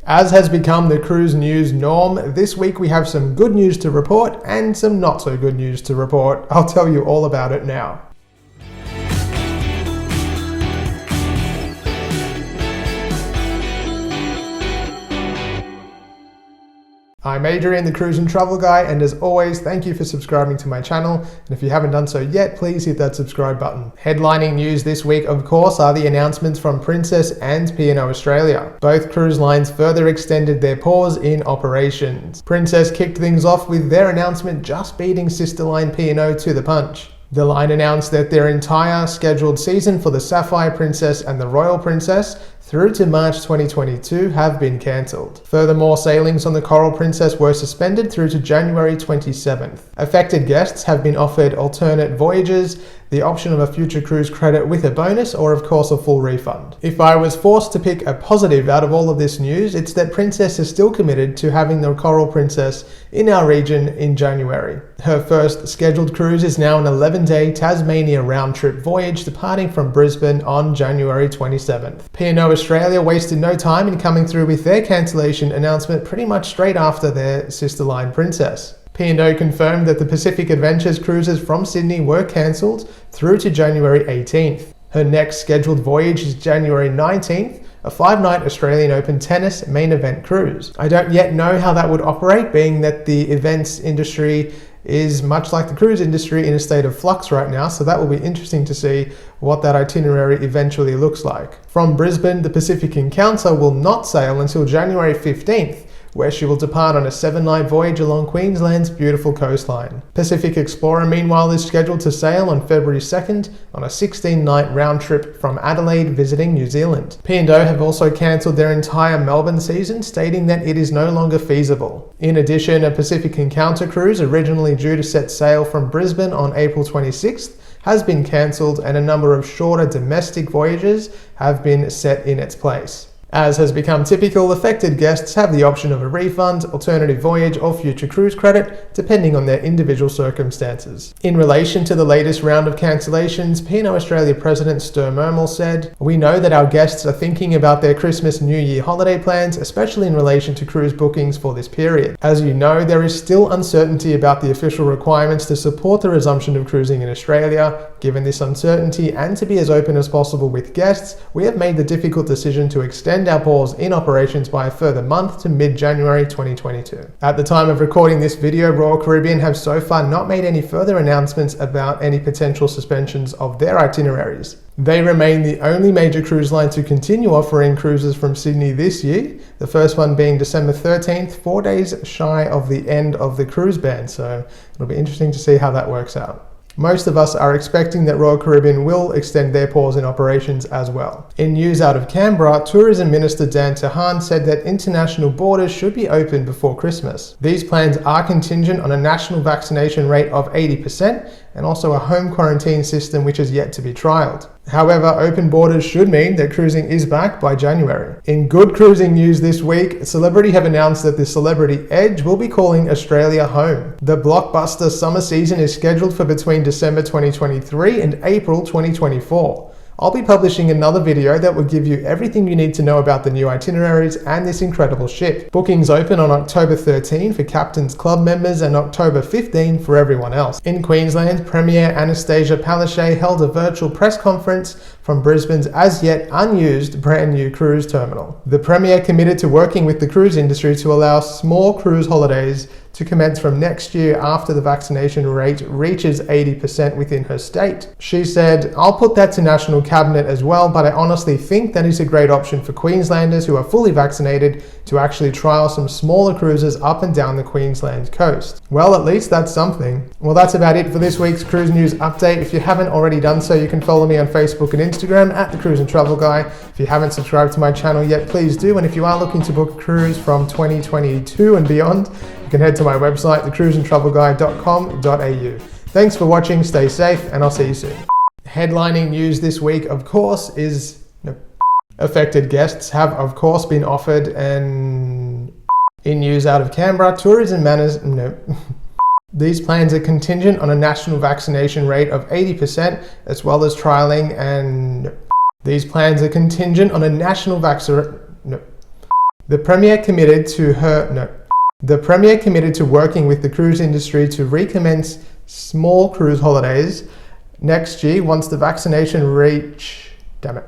As has become the cruise news norm, this week we have some good news to report and some not so good news to report. I'll tell you all about it now. I'm Adrian, the Cruise and Travel Guy, and as always, thank you for subscribing to my channel. And if you haven't done so yet, please hit that subscribe button. Headlining news this week, of course, are the announcements from Princess and P&O Australia. Both cruise lines further extended their pause in operations. Princess kicked things off with their announcement just beating sister line P&O to the punch. The line announced that their entire scheduled season for the Sapphire Princess and the Royal Princess through to March 2022 have been cancelled. Furthermore, sailings on the Coral Princess were suspended through to January 27th. Affected guests have been offered alternate voyages, the option of a future cruise credit with a bonus, or of course a full refund. If I was forced to pick a positive out of all of this news, it's that Princess is still committed to having the Coral Princess in our region in January. Her first scheduled cruise is now an 11-day Tasmania round-trip voyage departing from Brisbane on January 27th. P&O Australia wasted no time in coming through with their cancellation announcement pretty much straight after their sister line Princess. P&O confirmed that the Pacific Adventures cruises from Sydney were cancelled through to January 18th. Her next scheduled voyage is January 19th, a 5-night Australian Open tennis main event cruise. I don't yet know how that would operate, being that the events industry is much like the cruise industry in a state of flux right now, so that will be interesting to see what that itinerary eventually looks like. From Brisbane, the Pacific Encounter will not sail until January 15th, where she will depart on a 7-night voyage along Queensland's beautiful coastline. Pacific Explorer, meanwhile, is scheduled to sail on February 2nd on a 16-night round trip from Adelaide, visiting New Zealand. P&O have also cancelled their entire Melbourne season, stating that it is no longer feasible. In addition, a Pacific Encounter cruise, originally due to set sail from Brisbane on April 26th, has been cancelled, and a number of shorter domestic voyages have been set in its place. As has become typical, affected guests have the option of a refund, alternative voyage, or future cruise credit, depending on their individual circumstances. In relation to the latest round of cancellations, P&O Australia President Ster Mermel said, "We know that our guests are thinking about their Christmas New Year holiday plans, especially in relation to cruise bookings for this period. As you know, there is still uncertainty about the official requirements to support the resumption of cruising in Australia. Given this uncertainty, and to be as open as possible with guests, we have made the difficult decision to extend our pause in operations by a further month to mid-January 2022. At the time of recording this video, Royal Caribbean have so far not made any further announcements about any potential suspensions of their itineraries. They remain the only major cruise line to continue offering cruises from Sydney this year, the first one being December 13th, 4 days shy of the end of the cruise ban, so it'll be interesting to see how that works out. Most of us are expecting that Royal Caribbean will extend their pause in operations as well. In news out of Canberra, Tourism Minister Dan Tehan said that international borders should be open before Christmas. These plans are contingent on a national vaccination rate of 80% and also a home quarantine system which is yet to be trialled. However, open borders should mean that cruising is back by January. In good cruising news this week, Celebrity have announced that the Celebrity Edge will be calling Australia home. The blockbuster summer season is scheduled for between December 2023 and April 2024. I'll be publishing another video that will give you everything you need to know about the new itineraries and this incredible ship. Bookings open on October 13 for Captain's Club members and October 15 for everyone else. In Queensland, Premier Anastasia Palaszczuk held a virtual press conference from Brisbane's as yet unused brand new cruise terminal. The Premier committed to working with the cruise industry to allow small cruise holidays to commence from next year after the vaccination rate reaches 80% within her state. She said, "I'll put that to National Cabinet as well, but I honestly think that is a great option for Queenslanders who are fully vaccinated to actually trial some smaller cruises up and down the Queensland coast." Well, at least that's something. Well, that's about it for this week's Cruise News Update. If you haven't already done so, you can follow me on Facebook and Instagram at The Cruise and Travel Guy. If you haven't subscribed to my channel yet, please do. And if you are looking to book a cruise from 2022 and beyond, you can head to my website, thecruiseandtravelguy.com.au. Thanks for watching, stay safe, and I'll see you soon. Headlining news this week, of course, is affected guests have, of course, been offered in news out of Canberra, tourism manners, These plans are contingent on a national vaccination rate of 80%, as well as trialling and... These plans are contingent on a national The Premier committed to working with the cruise industry to recommence small cruise holidays next year once the vaccination reach... Damn it.